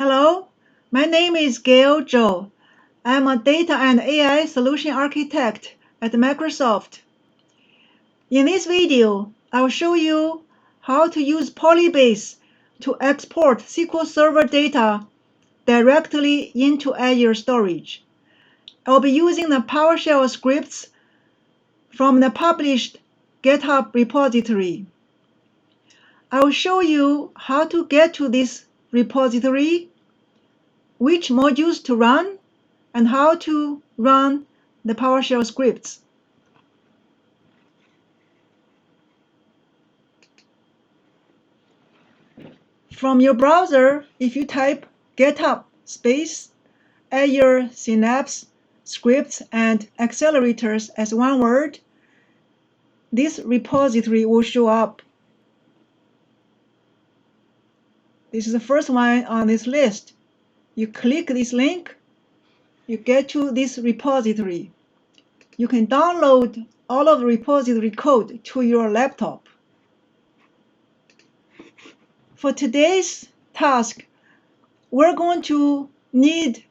Hello, my name is Gail Zhou. I'm a data and AI solution architect at Microsoft. In this video, I will show you how to use Polybase to export SQL Server data directly into Azure Storage. I'll be using the PowerShell scripts from the published GitHub repository. I will show you how to get to this repository, which modules to run, and how to run the PowerShell scripts. From your browser, if you type GitHub space Azure Synapse scripts and accelerators as one word, this repository will show up. This is the first one on this list. You click this link, you get to this repository. You can download all of the repository code to your laptop. For today's task, we're going to need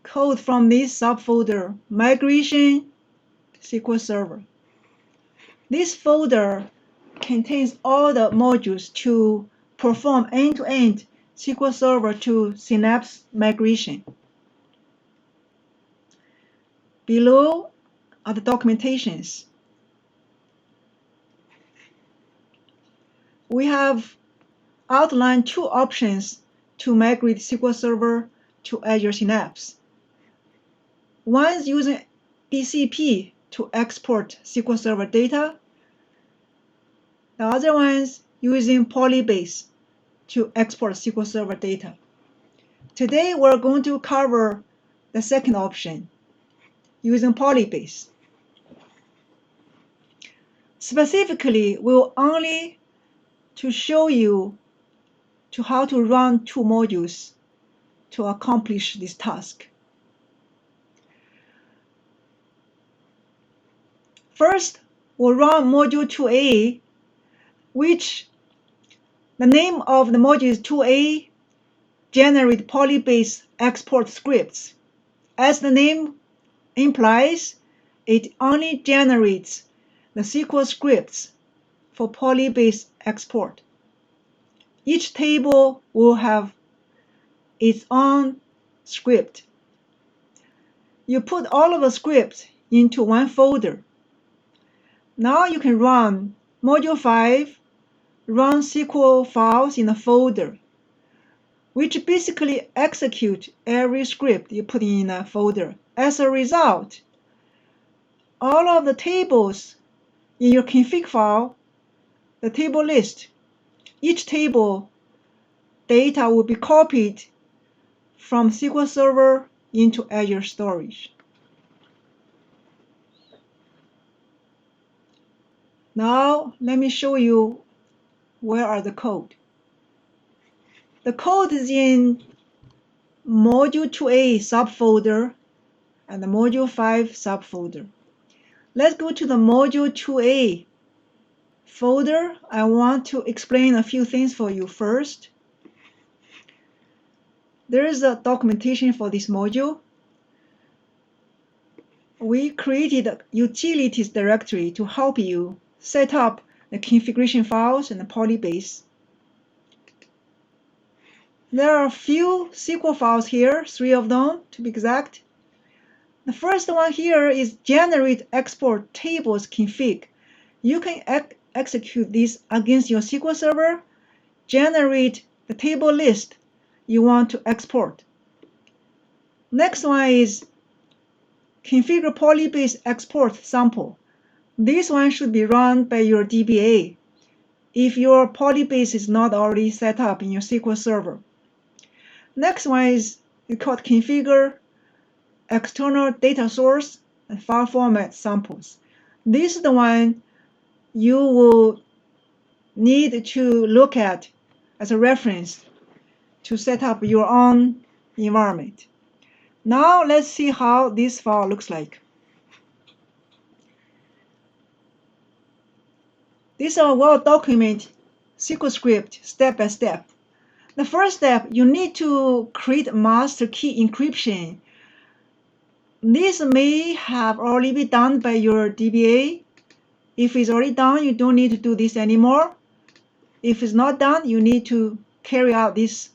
code from this subfolder, Migration SQL Server. This folder contains all the modules to perform end-to-end SQL Server to Synapse migration. Below are the documentations. We have outlined two options to migrate SQL Server to Azure Synapse. One is using BCP to export SQL Server data. The other one is using Polybase to export SQL Server data. Today, we're going to cover the second option, using Polybase. Specifically, we'll only to show you how to run two modules to accomplish this task. First, we'll run module 2A, which the name of the module is 2A, generate Polybase export scripts. As the name implies, it only generates the SQL scripts for Polybase export. Each table will have its own script. You put all of the scripts into one folder. Now you can run module 5, run SQL files in a folder, which basically execute every script you put in a folder. As a result, all of the tables in your config file, the table list, each table data will be copied from SQL Server into Azure Storage. Now, let me show you where are the code. The code is in Module 2A subfolder and the Module 5 subfolder. Let's go to the Module 2A folder. I want to explain a few things for you first. There is a documentation for this module. We created a utilities directory to help you set up the configuration files and the Polybase. There are a few SQL files here, 3 of them to be exact. The first one here is generate export tables config. You can execute this against your SQL Server, generate the table list you want to export. Next one is configure Polybase export sample. This one should be run by your DBA if your Polybase is not already set up in your SQL Server. Next one is called configure external data source and file format samples. This is the one you will need to look at as a reference to set up your own environment. Now let's see how this file looks like. This is a well-documented SQL script step by step. The first step, you need to create master key encryption. This may have already been done by your DBA. If it's already done, you don't need to do this anymore. If it's not done, you need to carry out this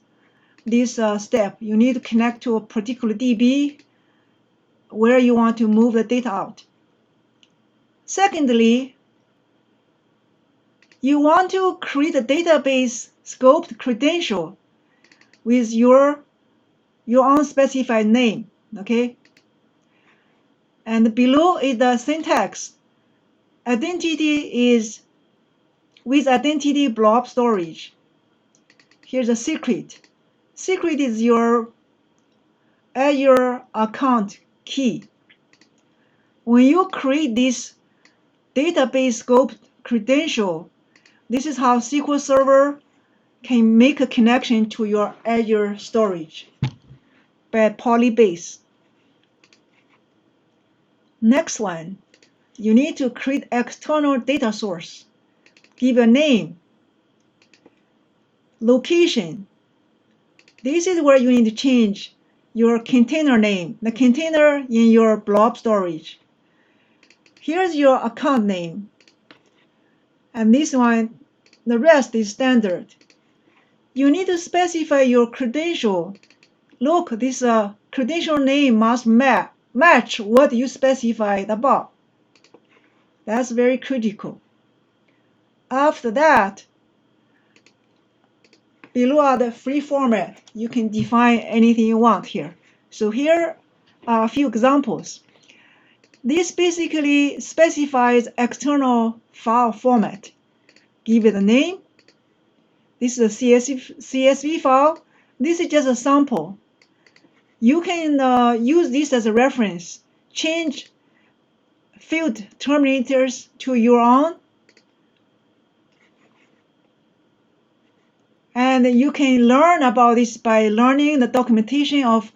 step. You need to connect to a particular DB where you want to move the data out. Secondly, you want to create a database scoped credential with your unspecified name, okay? And below is the syntax. Identity is with identity blob storage. Here's a secret. Secret is your Azure account key. When you create this database scope credential, this is how SQL Server can make a connection to your Azure Storage by Polybase. Next one, you need to create external data source. Give a name, location. This is where you need to change your container name, the container in your blob storage. Here's your account name. And this one, the rest is standard. You need to specify your credential. Look, this credential name must match what you specified above. That's very critical. After that, below are the free format. You can define anything you want here. So here are a few examples. This basically specifies external file format. Give it a name. This is a CSV file. This is just a sample. You can use this as a reference. Change field terminators to your own. And you can learn about this by learning the documentation of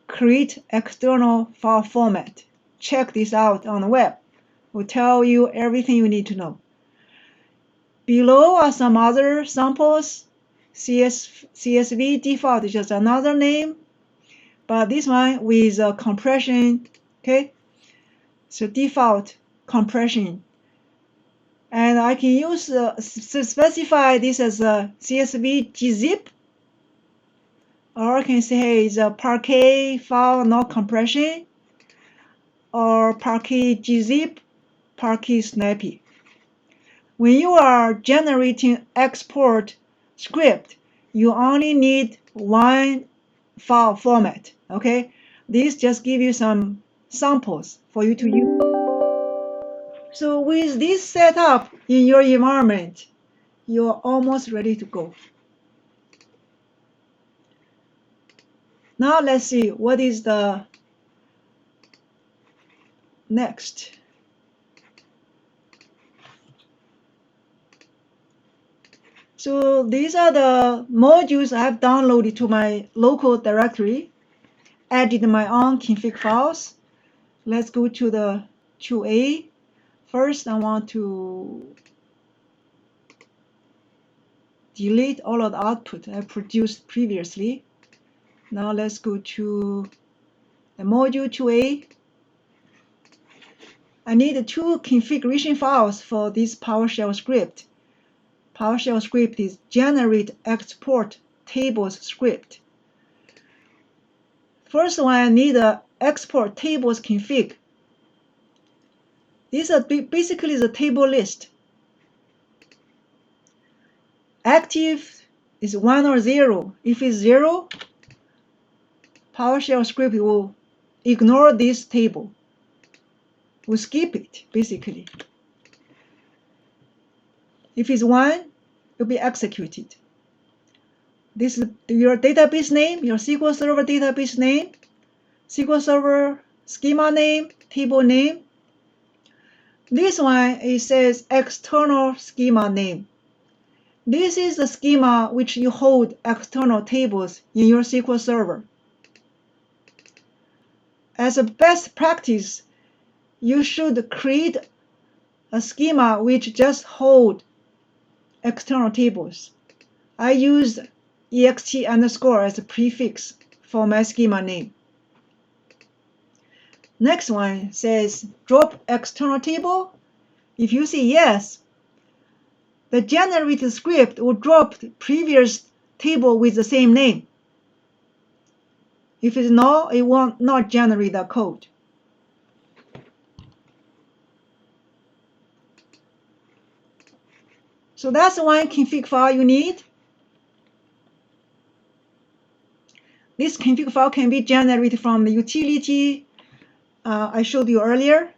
create external file format. Check this out on the web. It will tell you everything you need to know. Below are some other samples. CSV default is just another name, but this one with compression, okay? So default compression. And I can use specify this as a CSV gzip, or I can say, hey, it's a Parquet file, not compression, or Parquet gzip, Parquet snappy. When you are generating export script, you only need one file format, okay? This just give you some samples for you to use. So with this setup in your environment, you're almost ready to go. Now let's see what is the next. So these are the modules I have downloaded to my local directory, added my own config files. Let's go to the 2A. First, I want to delete all of the output I produced previously. Now let's go to the module 2A. I need two configuration files for this PowerShell script. PowerShell script is generate export tables script. First one, I need a export tables config. This is basically the table list. Active is 1 or 0. If it's 0, PowerShell script will ignore this table. Will skip it, basically. If it's 1, it will be executed. This is your database name, your SQL Server database name, SQL Server schema name, table name. This one, it says external schema name. This is the schema which you hold external tables in your SQL Server. As a best practice, you should create a schema which just hold external tables. I used ext underscore as a prefix for my schema name. Next one says drop external table. If you say yes, the generated script will drop the previous table with the same name. If it's no, it will not generate the code. So that's one config file you need. This config file can be generated from the utility I showed you earlier.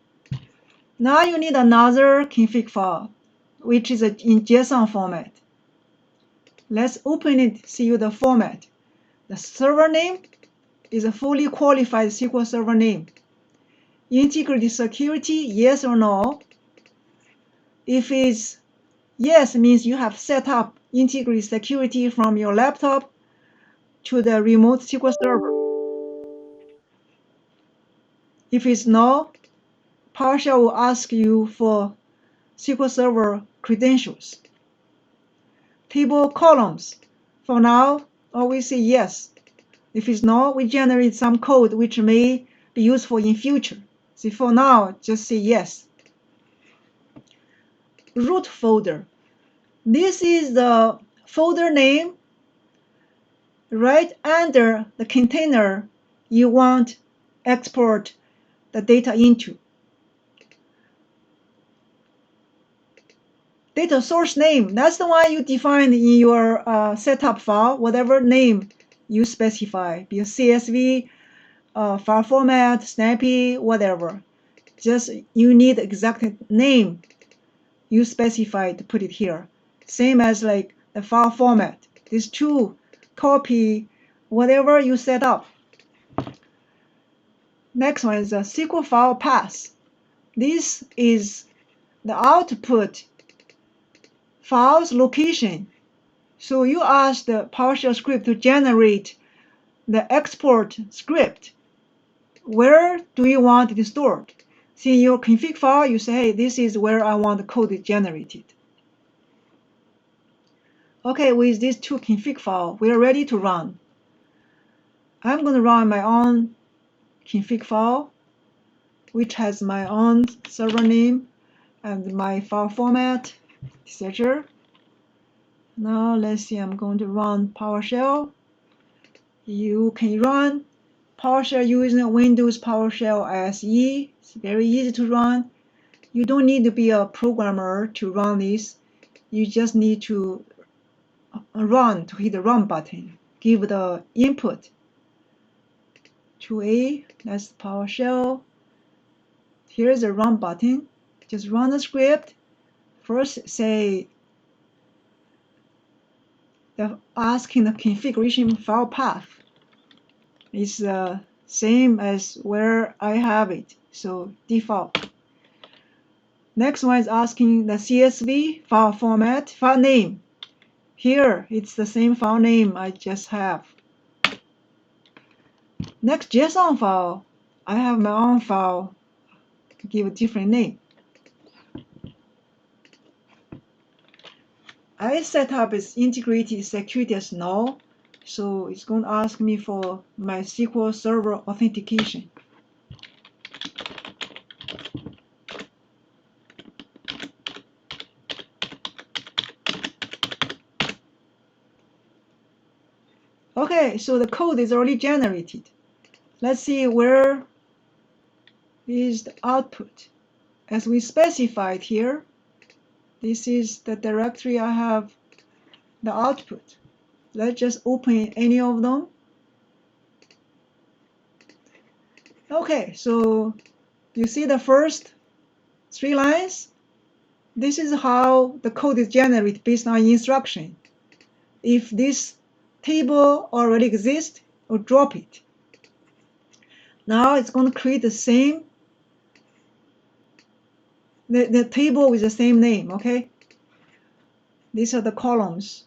Now you need another config file, which is in JSON format. Let's open it, see the format. The server name is a fully qualified SQL Server name. Integrity security, yes or no. If it's yes, it means you have set up integrity security from your laptop to the remote SQL Server. If it's no, PowerShell will ask you for SQL Server credentials. Table columns. For now, always say yes. If it's no, we generate some code which may be useful in future. So for now, just say yes. Root folder. This is the folder name right under the container you want export the data into. Data source name, that's the one you define in your setup file, whatever name you specify, be it CSV, file format, snappy, whatever. Just you need the exact name you specify to put it here. Same as like the file format. These two copy whatever you set up. Next one is the SQL file path. This is the output file's location. So you ask the PowerShell script to generate the export script. Where do you want it stored? See in your config file, you say, hey, this is where I want the code generated. Okay, with these two config files, we are ready to run. I'm going to run my own config file, which has my own server name and my file format, etc. Now let's see, I'm going to run PowerShell. You can run PowerShell using Windows PowerShell SE. It's very easy to run. You don't need to be a programmer to run this. You just need to hit the run button. Give the input to A, that's PowerShell. Here's the run button. Just run the script. First say asking the configuration file path is the same as where I have it, so default. Next one is asking the CSV file format, file name. Here it's the same file name I just have. Next JSON file, I have my own file to give a different name. I set up its integrated security as no, so it's going to ask me for my SQL Server authentication. Okay, so the code is already generated. Let's see where is the output. As we specified here, this is the directory I have the output. Let's just open any of them. Okay, so you see the first 3 lines? This is how the code is generated based on instruction. If this table already exists, or drop it. Now it's going to create the same the table with the same name, okay? These are the columns.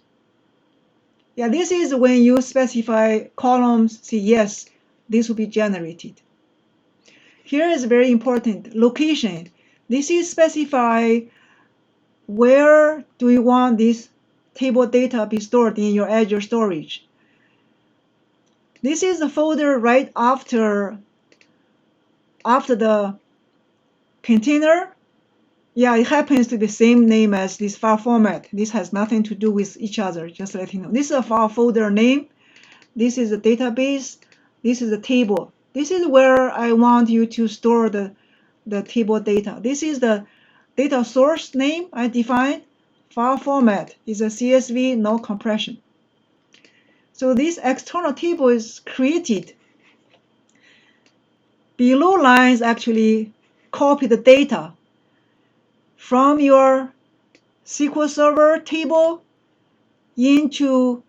Yeah, this is when you specify columns, say yes, this will be generated. Here is very important, location. This is specify where do you want this table data be stored in your Azure Storage. This is the folder right after the container. Yeah, it happens to be the same name as this file format. This has nothing to do with each other, just let you know. This is a file folder name. This is a database. This is a table. This is where I want you to store the table data. This is the data source name I defined. File format is a CSV, no compression. So this external table is created. Below lines actually copy the data from your SQL Server table into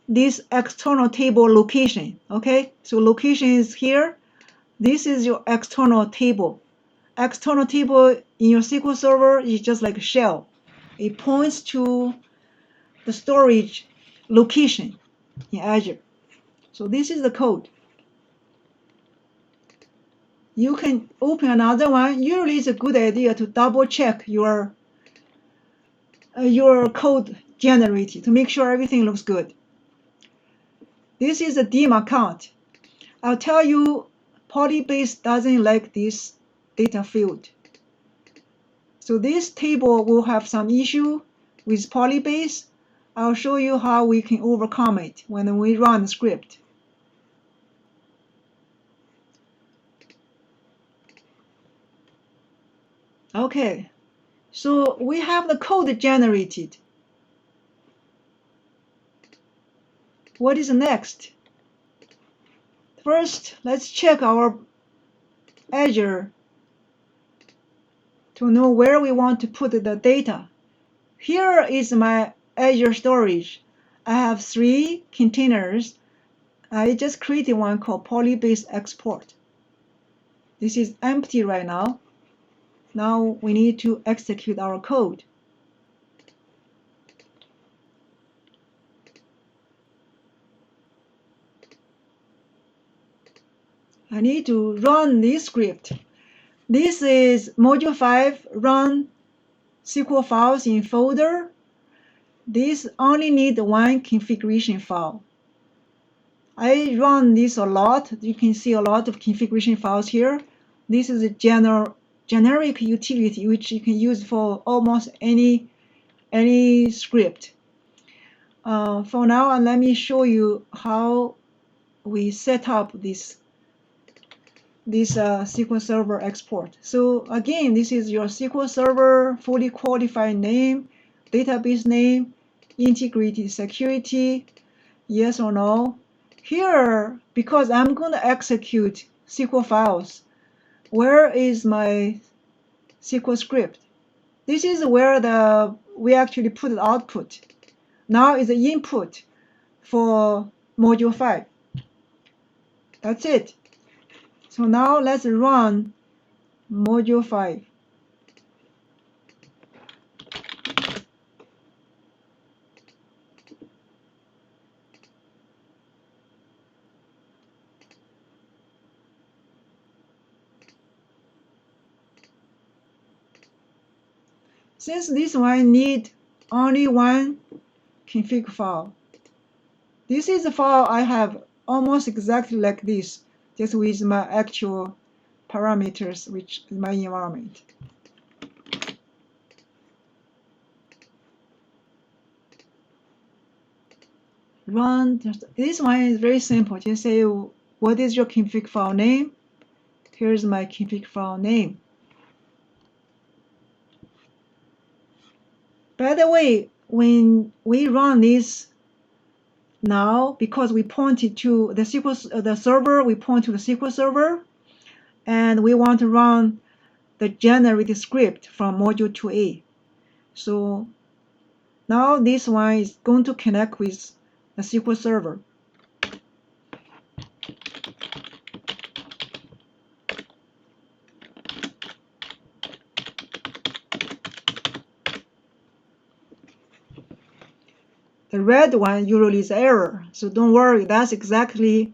this external table location. Okay, so location is here. This is your external table. External table in your SQL Server is just like a shell. It points to the storage location in Azure. So this is the code. You can open another one. Usually it's a good idea to double check your code generated to make sure everything looks good. This is a dim account. I'll tell you, Polybase doesn't like this data field. So this table will have some issue with Polybase. I'll show you how we can overcome it when we run the script. Okay, so we have the code generated. What is next? First, let's check our Azure to know where we want to put the data. Here is my Azure Storage. I have 3 containers. I just created one called Polybase Export. This is empty right now. Now we need to execute our code. I need to run this script. This is module 5, run SQL files in folder. This only need one configuration file. I run this a lot. You can see a lot of configuration files here. This is a generic utility which you can use for almost any script. For now, let me show you how we set up this SQL Server export. So again, this is your SQL Server fully qualified name, database name, integrated security, yes or no. Here, because I'm going to execute SQL files, where is my SQL script? This is where we actually put the output. Now is the input for module 5. That's it. So now let's run module 5. Since this one need only one config file, this is a file I have almost exactly like this, just with my actual parameters, which is my environment. Run. This one is very simple. Just say, what is your config file name? Here's my config file name. By the way, when we run this now, because we pointed to the server, we point to the SQL Server, and we want to run the generated script from module 2A. So now this one is going to connect with the SQL Server. The red one usually is error, so don't worry, that's exactly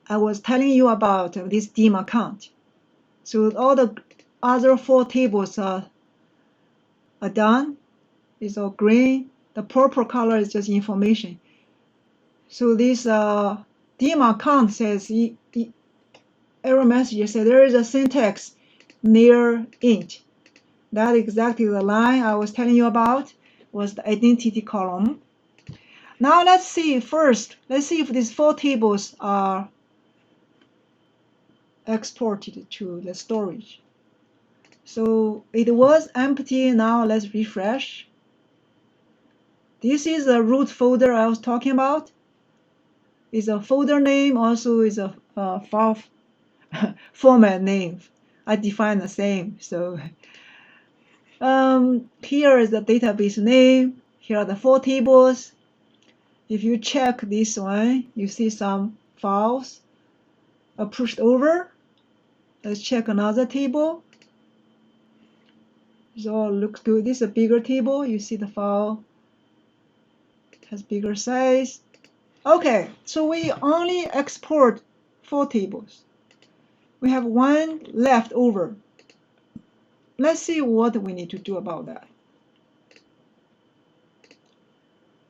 I was telling you about this dim account. So all the other 4 tables are done. It's all green. The purple color is just information. So this daemon account says error message says there is a syntax near int. That exactly the line I was telling you about was the identity column. Now let's see first. Let's see if these 4 tables are exported to the storage. So it was empty. Now let's refresh. This is the root folder I was talking about. It's a folder name, also is a file format name. I define the same. So here is the database name. Here are the 4 tables. If you check this one, you see some files are pushed over. Let's check another table. This all looks good. This is a bigger table. You see the file has bigger size. Okay, so we only export 4 tables. We have 1 left over. Let's see what we need to do about that.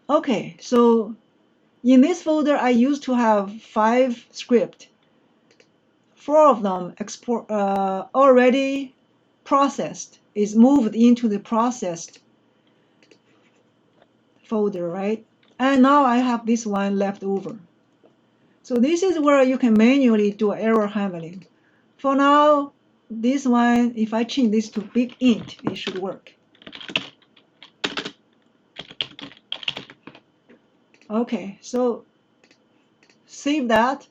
Okay, so in this folder, I used to have 5 scripts. 4 of them already processed, is moved into the processed folder, right? And now I have this one left over. So this is where you can manually do error handling. For now, this one, if I change this to big int, it should work. Okay, so save that.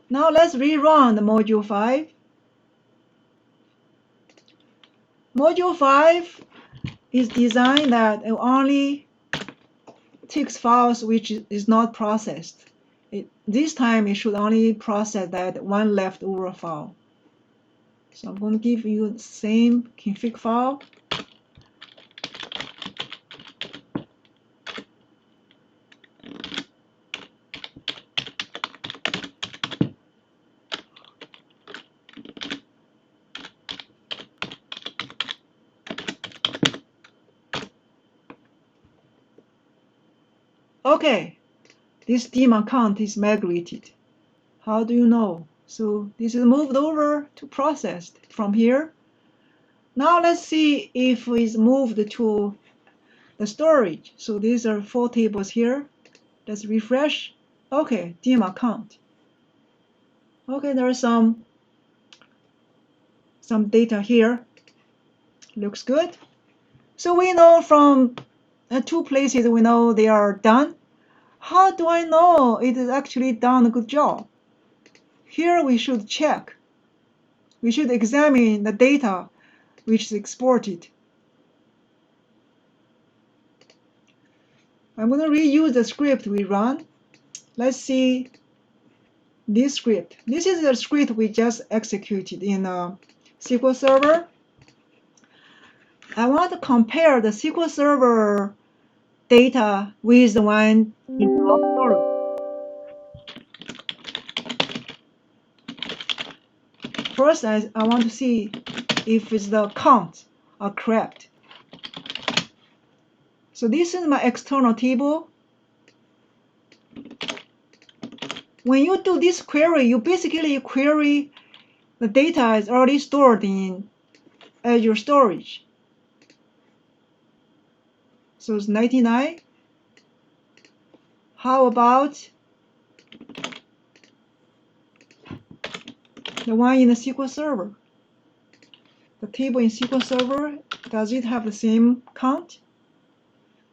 Now let's rerun the module 5. Module 5 is designed that it only takes files which is not processed. This time it should only process that 1 leftover file. So I'm going to give you the same config file. Okay, this daemon account is migrated. How do you know? So this is moved over to processed from here. Now let's see if it's moved to the storage. So these are 4 tables here. Let's refresh. Okay, daemon account. Okay, there are some data here. Looks good. So we know from 2 places we know they are done. How do I know it is actually done a good job? Here we should check. We should examine the data which is exported. I'm going to reuse the script we run. Let's see this script. This is the script we just executed in SQL Server. I want to compare the SQL Server data with the one in storage. First, I want to see if the counts are correct. So this is my external table. When you do this query, you basically query the data is already stored in Azure Storage. So it's 99. How about the one in the SQL Server? The table in SQL Server, does it have the same count?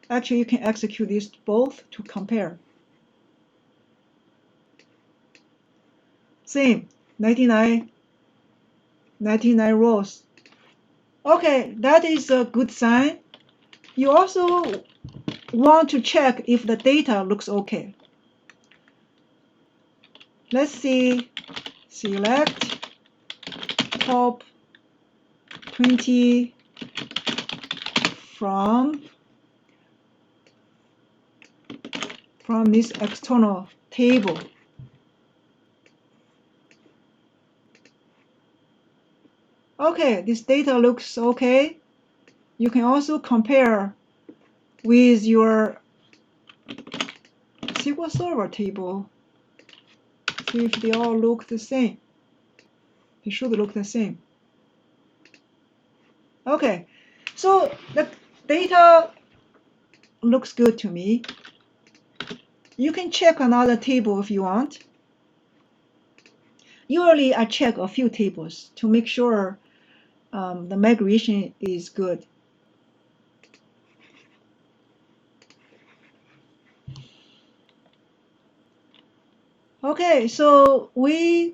Actually, you can execute these both to compare. Same, 99 rows. Okay, that is a good sign. You also want to check if the data looks okay. Let's see, select top 20 from this external table. Okay, this data looks okay. You can also compare with your SQL Server table. See if they all look the same. They should look the same. Okay, so the data looks good to me. You can check another table if you want. Usually I check a few tables to make sure the migration is good. Okay, so we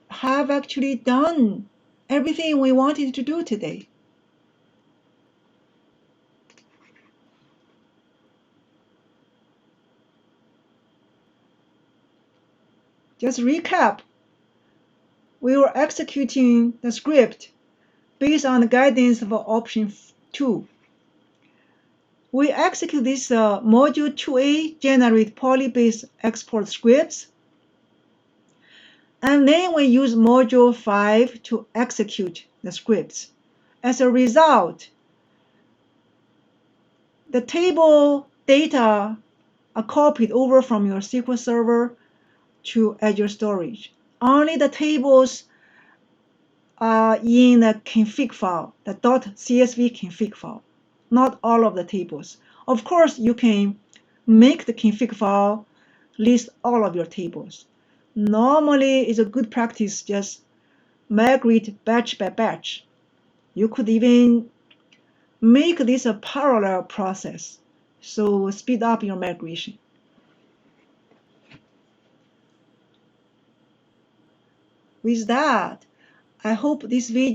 have actually done everything we wanted to do today. Just recap. We were executing the script based on the guidance of option 2. We execute this module 2a generate Polybase export scripts, and then we use module 5 to execute the scripts. As a result, the table data are copied over from your SQL Server to Azure Storage. Only the tables are in the config file, the .csv config file, not all of the tables. Of course, you can make the config file list all of your tables. Normally, it's a good practice just migrate batch by batch. You could even make this a parallel process, so speed up your migration. With that, I hope this video